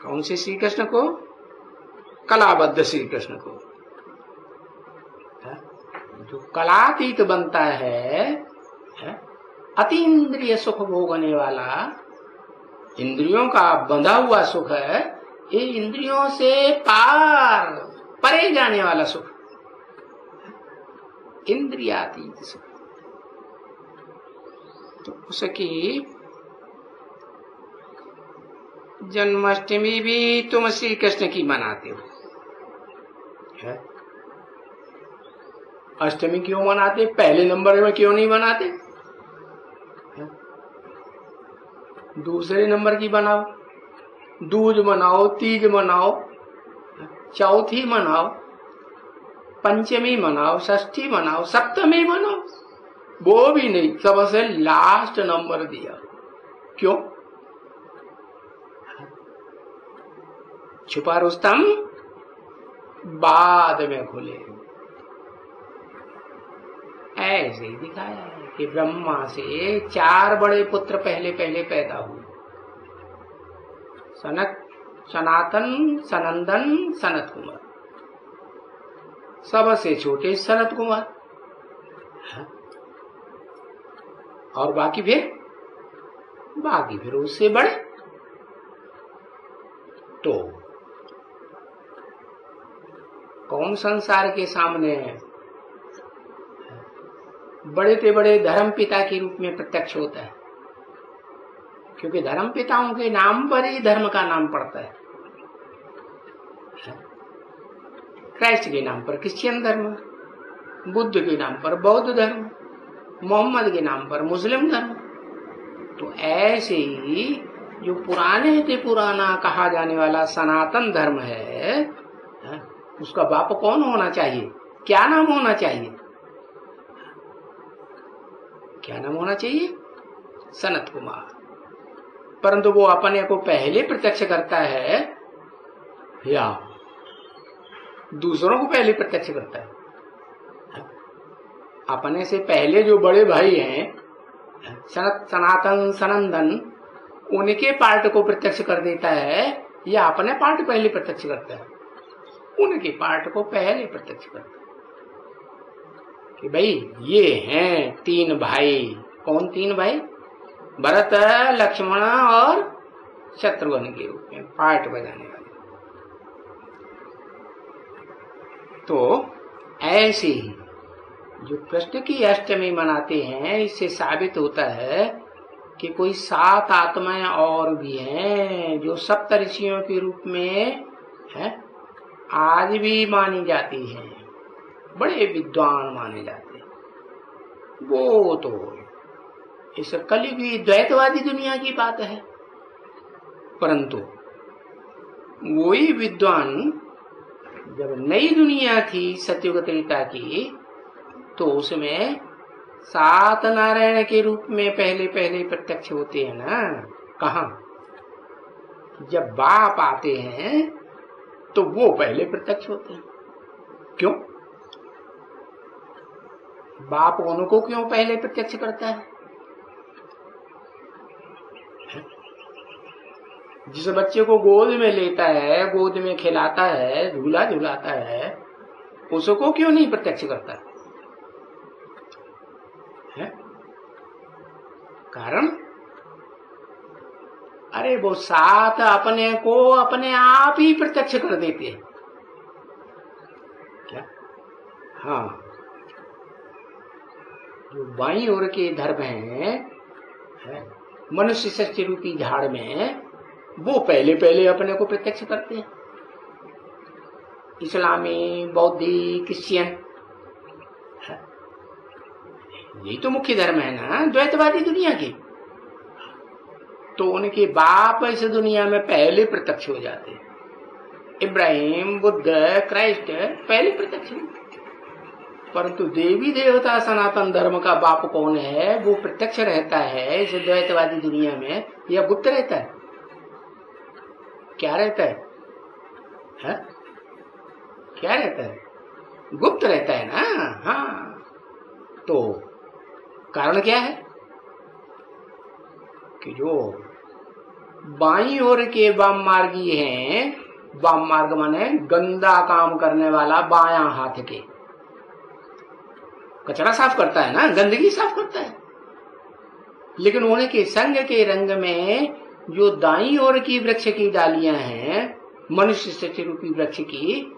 कौन से श्री कृष्ण को? कलाबद्ध श्री कृष्ण को। जो कलातीत बनता है, अति इंद्रिय सुख भोगने वाला, इंद्रियों का बंधा हुआ सुख है, ये इंद्रियों से पार परे जाने वाला सुख, इंद्रियातीत सुख। तो उसकी जन्माष्टमी भी तुम श्री कृष्ण की मनाते हो, है? अष्टमी क्यों मनाते? पहले नंबर में क्यों नहीं मनाते? दूसरे नंबर की बनाओ, दूज मनाओ, तीज मनाओ, चौथी मनाओ, पंचमी मनाओ, षष्ठी मनाओ, सप्तमी मनाओ, वो भी नहीं, सबसे लास्ट नंबर दिया। क्यों? छुपा रुस्तम बाद में खुले। ऐसे ही दिखाया है कि ब्रह्मा से 4 बड़े पुत्र पहले पहले पैदा हुए, सनक, सनातन, सनंदन, सनत कुमार। सबसे छोटे सनत कुमार, और बाकी फिर उससे बड़े। तो कौन संसार के सामने बड़े से बड़े धर्म पिता के रूप में प्रत्यक्ष होता है? क्योंकि धर्म पिताओं के नाम पर ही धर्म का नाम पड़ता है। क्राइस्ट के नाम पर क्रिश्चियन धर्म, बुद्ध के नाम पर बौद्ध धर्म, मोहम्मद के नाम पर मुस्लिम धर्म। तो ऐसे ही जो पुराने से पुराना कहा जाने वाला सनातन धर्म है, उसका बाप कौन होना चाहिए? क्या नाम होना चाहिए? क्या नाम होना चाहिए? सनत कुमार। परंतु वो अपने को पहले प्रत्यक्ष करता है या दूसरों को पहले प्रत्यक्ष करता है? अपने से पहले जो बड़े भाई हैं, सनातन, सनंदन, उनके पार्ट को प्रत्यक्ष कर देता है या अपने पार्ट पहले प्रत्यक्ष करता है? उनके पार्ट को पहले प्रत्यक्ष करता है कि भाई ये हैं 3 भाई। कौन 3 भाई? भरत, लक्ष्मण और शत्रुघ्न के रूप में पार्ट बजाने वाले। तो ऐसे ही जो कृष्ण की अष्टमी मनाते हैं, इससे साबित होता है कि कोई 7 आत्माएं और भी हैं जो सप्तऋषियों के रूप में है, आज भी मानी जाती हैं, बड़े विद्वान माने जाते हैं। वो तो इस कलियुगी द्वैतवादी दुनिया की बात है। परंतु वही विद्वान जब नई दुनिया थी सतयुग त्रेता की, तो उसमें 7 नारायण के रूप में पहले पहले प्रत्यक्ष होते हैं ना। कहाँ? जब बाप आते हैं तो वो पहले प्रत्यक्ष होते हैं। क्यों? बाप उनको क्यों पहले प्रत्यक्ष करता है? जिस बच्चे को गोद में लेता है, गोद में खिलाता है, झूला झुलाता है, उसको क्यों नहीं प्रत्यक्ष करता है? कारण? अरे वो 7 अपने को अपने आप ही प्रत्यक्ष कर देते हैं। क्या? हाँ, जो बाईं ओर के धर्म है, मनुष्य सृष्टि रूपी झाड़ में, वो पहले पहले अपने को प्रत्यक्ष करते हैं। इस्लामी, बौद्धि, क्रिश्चियन, यही तो मुख्य धर्म है ना द्वैतवादी दुनिया की। तो उनके बाप इस दुनिया में पहले प्रत्यक्ष हो जाते हैं। इब्राहिम, बुद्ध, क्राइस्ट पहले प्रत्यक्ष हुए। परंतु देवी देवता सनातन धर्म का बाप कौन है? वो प्रत्यक्ष रहता है इस द्वैतवादी दुनिया में या गुप्त रहता है? क्या रहता है? क्या रहता है? गुप्त रहता है ना। हाँ, तो कारण क्या है कि जो बाईं ओर के वाम मार्गी हैं, वाम मार्ग माने गंदा काम करने वाला बायां हाथ के, कचरा साफ करता है ना, गंदगी साफ करता है। लेकिन उनके संग के रंग में जो दाईं ओर की वृक्ष की डालियां हैं, मनुष्य सच रूपी वृक्ष की,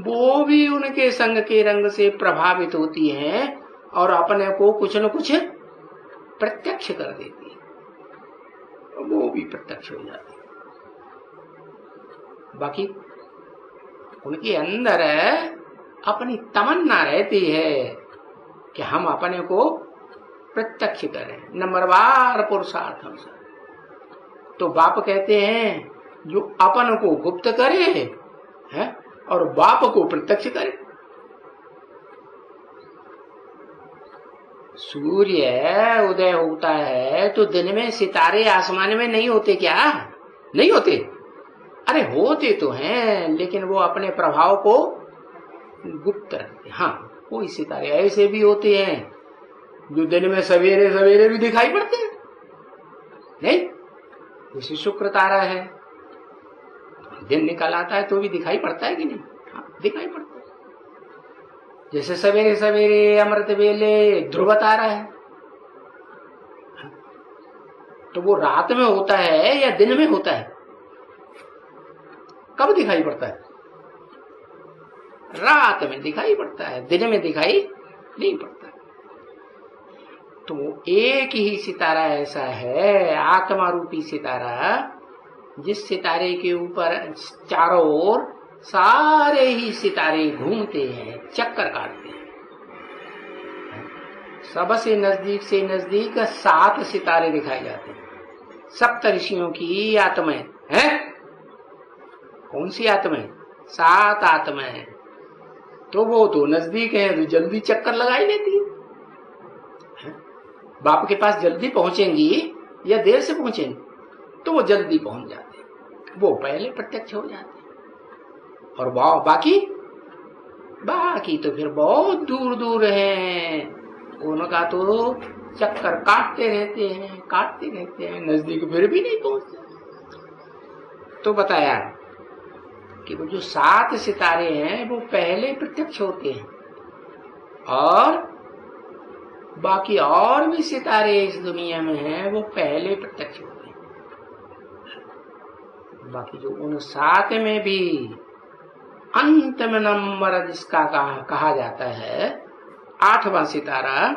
वो भी उनके संग के रंग से प्रभावित होती हैं और अपने को कुछ न कुछ प्रत्यक्ष कर देती है, वो भी प्रत्यक्ष हो जाती है। बाकी उनके अंदर अपनी तमन्ना रहती है कि हम अपने को प्रत्यक्ष करें, नंबरवार पुरुषार्थम से। तो बाप कहते हैं जो अपन को गुप्त करे है और बाप को प्रत्यक्ष करे। सूर्य उदय होता है तो दिन में सितारे आसमान में नहीं होते क्या? नहीं होते? अरे होते तो हैं, लेकिन वो अपने प्रभाव को गुप्त रखते। हाँ, कोई सितारे ऐसे भी होते हैं जो दिन में सवेरे सवेरे भी दिखाई पड़ते हैं, नहीं? जैसे शुक्र तारा है, दिन निकल आता है तो भी दिखाई पड़ता है कि नहीं? हाँ, दिखाई पड़ता है। जैसे सवेरे सवेरे अमृत वेले ध्रुव तारा है, तो वो रात में होता है या दिन में होता है? कब दिखाई पड़ता है? रात में दिखाई पड़ता है, दिन में दिखाई नहीं पड़ता। तो एक ही सितारा ऐसा है, आत्मा रूपी सितारा, जिस सितारे के ऊपर चारों ओर सारे ही सितारे घूमते हैं, चक्कर काटते हैं। सबसे नजदीक से नजदीक 7 सितारे दिखाए जाते हैं, सप्त ऋषियों की आत्माएं हैं। कौन सी आत्माएं? 7 आत्माएं। तो वो तो नजदीक है तो जल्दी चक्कर लगा ही लेती है। बाप के पास जल्दी पहुंचेंगी या देर से पहुंचेंगी? तो वो जल्दी पहुंच जाते हैं, वो पहले प्रत्यक्ष हो जाते हैं। और बाकी तो फिर बहुत दूर दूर हैं, उनका तो चक्कर काटते रहते हैं, नजदीक फिर भी नहीं पहुंचते। तो बताया कि वो जो 7 सितारे हैं वो पहले प्रत्यक्ष होते हैं, और बाकी और भी सितारे इस दुनिया में हैं वो पहले प्रत्यक्ष होते हैं। बाकी जो उन 7 में भी अंतिम नंबर जिसका कहा जाता है, 8वां सितारा,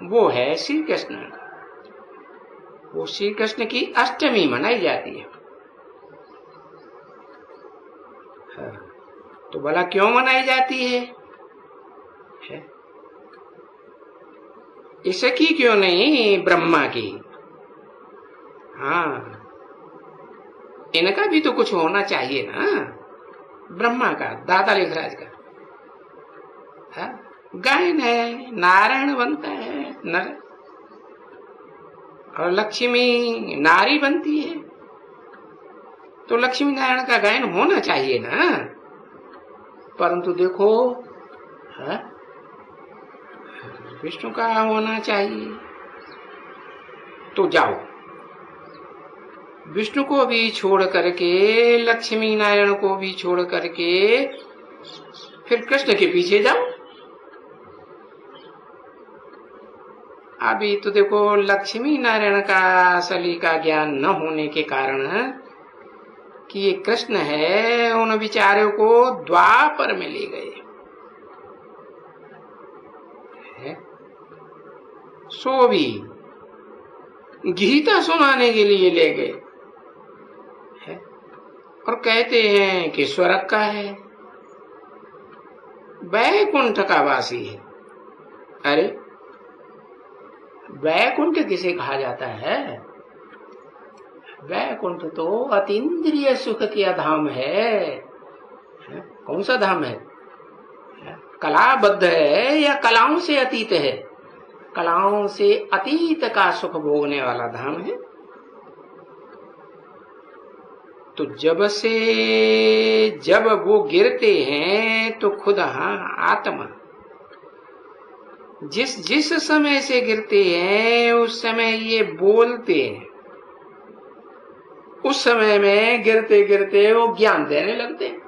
वो है श्री कृष्ण। वो श्री कृष्ण की अष्टमी मनाई जाती है। तो भला क्यों मनाई जाती है? इसकी क्यों नहीं ब्रह्मा की? हाँ, इनका भी तो कुछ होना चाहिए ना। ब्रह्मा का, दादा लेखराज का गायन है, नारायण बनता है नर, और लक्ष्मी नारी बनती है, तो लक्ष्मी नारायण का गायन होना चाहिए ना। परंतु देखो, विष्णु का होना चाहिए। तो जाओ, विष्णु को भी छोड़ करके, लक्ष्मी नारायण को भी छोड़ करके फिर कृष्ण के पीछे जाओ। अभी तो देखो, लक्ष्मी नारायण का असली का ज्ञान न होने के कारण कि ये कृष्ण है, उन विचारों को द्वापर में ले गए, सो भी गीता सुनाने के लिए ले गए, और कहते हैं कि स्वर्ग का है, वैकुंठ का वासी है। अरे वैकुंठ किसे कहा जाता है? वैकुंठ तो अतीन्द्रिय सुख का धाम है। कौन सा धाम है? कलाबद्ध है या कलाओं से अतीत है? कलाओं से अतीत का सुख भोगने वाला धाम है। तो जब वो गिरते हैं तो खुद आत्मा जिस समय से गिरते हैं उस समय ये बोलते हैं, उस समय में गिरते गिरते वो ज्ञान देने लगते हैं,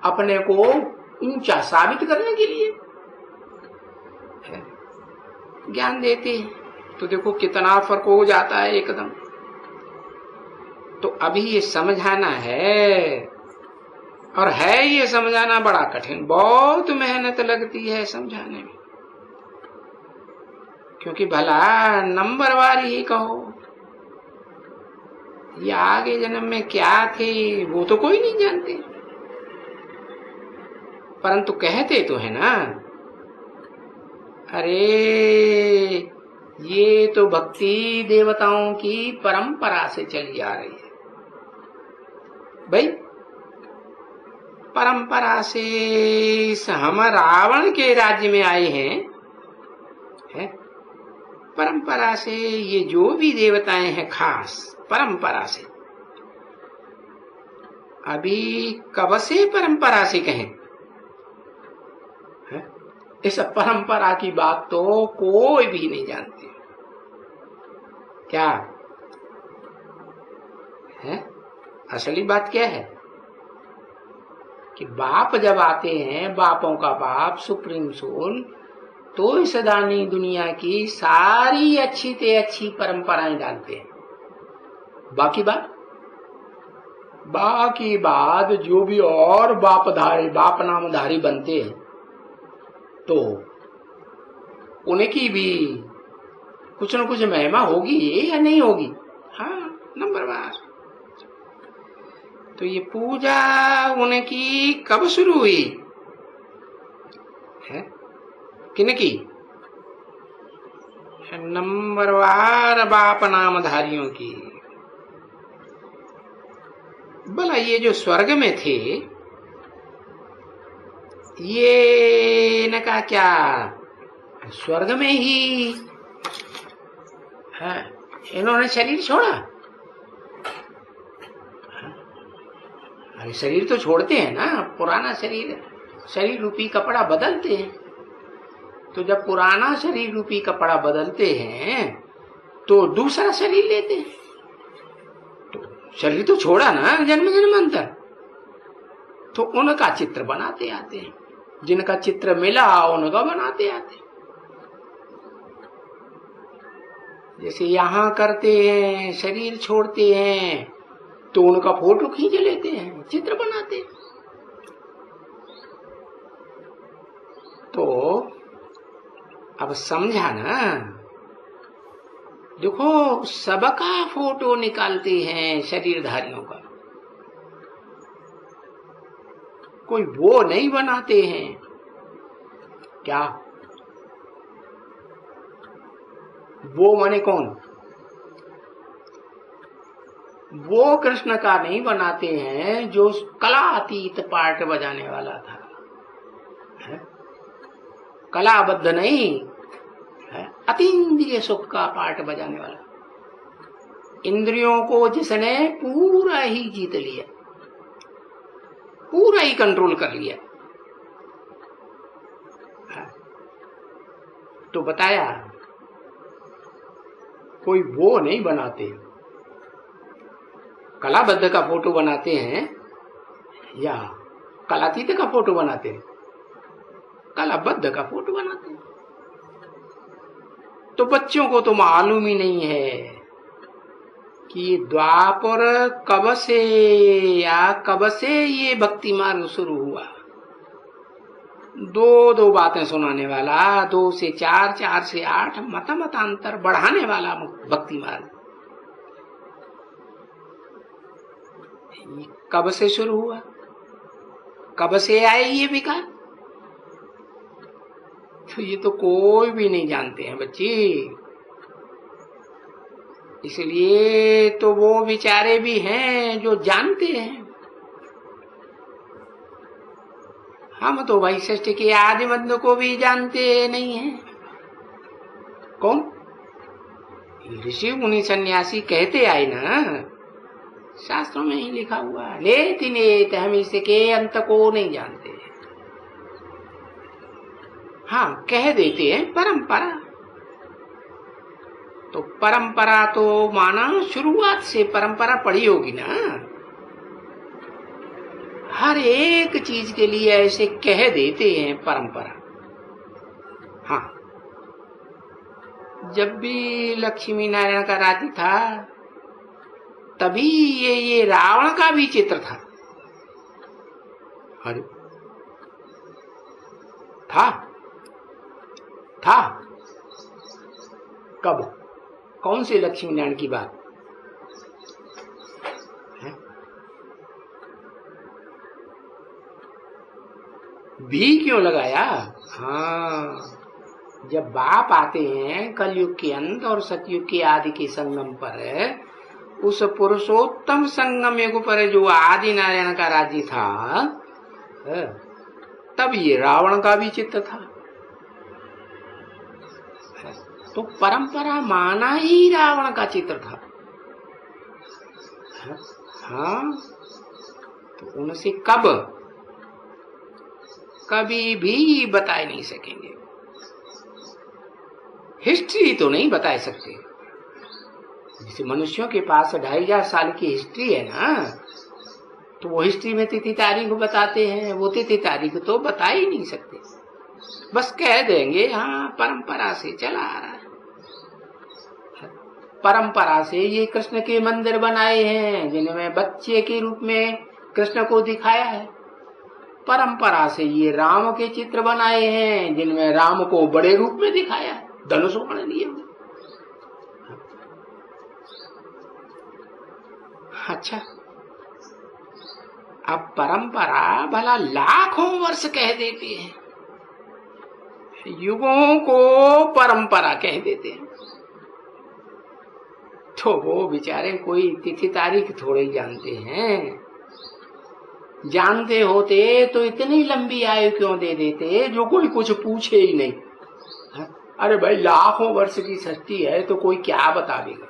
अपने को ऊंचा साबित करने के लिए ज्ञान देते हैं। तो देखो कितना फर्क हो जाता है एकदम। तो अभी ये समझाना है, और है ये समझाना बड़ा कठिन, बहुत मेहनत लगती है समझाने में, क्योंकि भला नंबरवार ही कहो ये आगे जन्म में क्या थे वो तो कोई नहीं जानते, परंतु कहते तो है ना, अरे ये तो भक्ति देवताओं की परंपरा से चली आ रही है भाई, परंपरा से हम रावण के राज्य में आए हैं, परंपरा से ये जो भी देवताएं हैं खास परंपरा से, अभी कब से परंपरा से कहें, इस परंपरा की बात तो कोई भी नहीं जानते क्या है। असली बात क्या है कि बाप जब आते हैं, बापों का बाप सुप्रीम सोल, तो इस दानी दुनिया की सारी अच्छी से अच्छी परंपराएं डालते हैं। बाकी बात जो भी और बाप नामधारी बनते हैं तो उनकी भी कुछ न कुछ महिमा होगी या नहीं होगी। हाँ, नंबरवार। तो ये पूजा उनकी कब शुरू हुई है, किनकी? नंबरवार बाप नामधारियों की। भला ये जो स्वर्ग में थे, ये इनका क्या स्वर्ग में ही है इन्होंने शरीर छोड़ा? अरे शरीर तो छोड़ते हैं ना, पुराना शरीर रूपी कपड़ा बदलते हैं। तो जब पुराना शरीर रूपी कपड़ा बदलते हैं तो दूसरा शरीर लेते हैं। तो शरीर तो छोड़ा ना जन्म जन्मांतर, तो उनका चित्र बनाते आते हैं, जिनका चित्र मिला उनका बनाते आते हैं। जैसे यहां करते हैं, शरीर छोड़ते हैं तो उनका फोटो खींच लेते हैं, चित्र बनाते हैं। तो अब समझा ना, देखो सबका फोटो निकालते हैं शरीरधारियों का, कोई वो नहीं बनाते हैं क्या? वो माने कौन? वो कृष्ण का नहीं बनाते हैं जो कलातीत पार्ट बजाने वाला था, है? कलाबद्ध नहीं है, अतीन्द्रिय सुख का पार्ट बजाने वाला, इंद्रियों को जिसने पूरा ही जीत लिया, पूरा ही कंट्रोल कर लिया। तो बताया कोई वो नहीं बनाते। कलाबद्ध का फोटो बनाते हैं या कलातीत का फोटो बनाते हैं? कलाबद्ध का फोटो बनाते हैं। तो बच्चों को तो मालूम ही नहीं है कि द्वापर कब से ये भक्ति मार्ग शुरू हुआ। दो बातें सुनाने वाला, 2 से 4, 4 से 8 मतांतर बढ़ाने वाला भक्ति मार्ग कब से शुरू हुआ, कब से आए ये विकार? तो ये तो कोई भी नहीं जानते हैं बच्चे। इसलिए तो वो बेचारे भी हैं जो जानते हैं। हम तो भाई सृष्ट के आदि मध्य को भी जानते नहीं हैं। कौन? ऋषि मुनि सन्यासी कहते आए ना, शास्त्रों में ही लिखा हुआ, नेति नेत हम इसके अंत को नहीं जानते। हाँ, कह देते हैं परंपरा, तो परंपरा तो माना शुरुआत से परंपरा पड़ी होगी ना। हर एक चीज के लिए ऐसे कह देते हैं परंपरा। हाँ, जब भी लक्ष्मी नारायण का राज्य था तभी ये रावण का भी चित्र था। अरे था कब? कौन से लक्ष्मी नारायण की बात है? भी क्यों लगाया? हाँ, जब बाप आते हैं कलयुग के अंत और सतयुग के आदि के संगम पर, उस पुरुषोत्तम संगम युग पर जो आदि नारायण का राज्य था, तब ये रावण का भी चित्र था। तो परंपरा माना ही रावण का चित्र था। हाँ, तो उनसे कभी भी बता नहीं सकेंगे। हिस्ट्री तो नहीं बता सकते। जैसे मनुष्यों के पास 2500 साल की हिस्ट्री है ना, तो वो हिस्ट्री में तिथि तारीख बताते हैं, वो तिथि तारीख तो बता ही नहीं सकते। बस कह देंगे हाँ परंपरा से चला आ रहा है। परंपरा से ये कृष्ण के मंदिर बनाए हैं जिनमें बच्चे के रूप में कृष्ण को दिखाया है। परंपरा से ये राम के चित्र बनाए हैं जिनमें राम को बड़े रूप में दिखाया है, धनुष बाण लिए हुए। अच्छा, अब परंपरा भला लाखों वर्ष कह देते हैं, युगों को परंपरा कह देते हैं, तो वो बेचारे कोई तिथि तारीख थोड़े ही जानते हैं। जानते होते तो इतनी लंबी आयु क्यों दे देते जो कोई कुछ पूछे ही नहीं। अरे भाई, लाखों वर्ष की सृष्टि है तो कोई क्या बता देगा।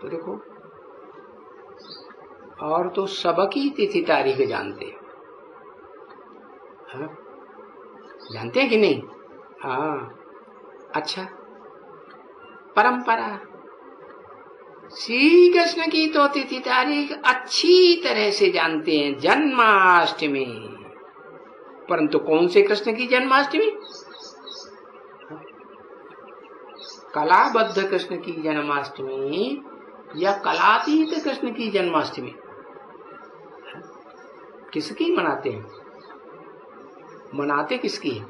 तो देखो, और तो सबकी तिथि तारीख जानते हैं। हाँ? जानते हैं कि नहीं? हाँ, अच्छा, परंपरा श्री कृष्ण की तो तिथि तारीख अच्छी तरह से जानते हैं, जन्माष्टमी। परंतु कौन से कृष्ण की जन्माष्टमी? कलाबद्ध कृष्ण की जन्माष्टमी या कलातीत कृष्ण की जन्माष्टमी? किसकी मनाते हैं? मनाते किसकी है?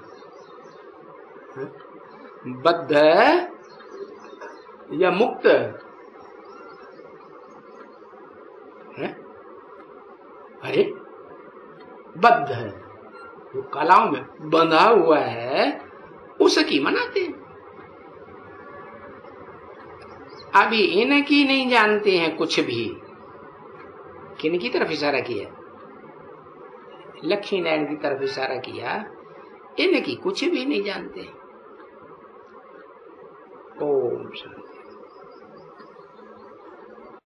बद्ध या मुक्त है? अरे बद्ध है, जो कलाओं में बंधा हुआ है उसकी मनाते हैं। अभी इनकी नहीं जानते हैं कुछ भी। किन की तरफ इशारा किया? लक्ष्मी नारायण की तरफ इशारा किया। इनकी कुछ भी नहीं जानते। ओम शांति।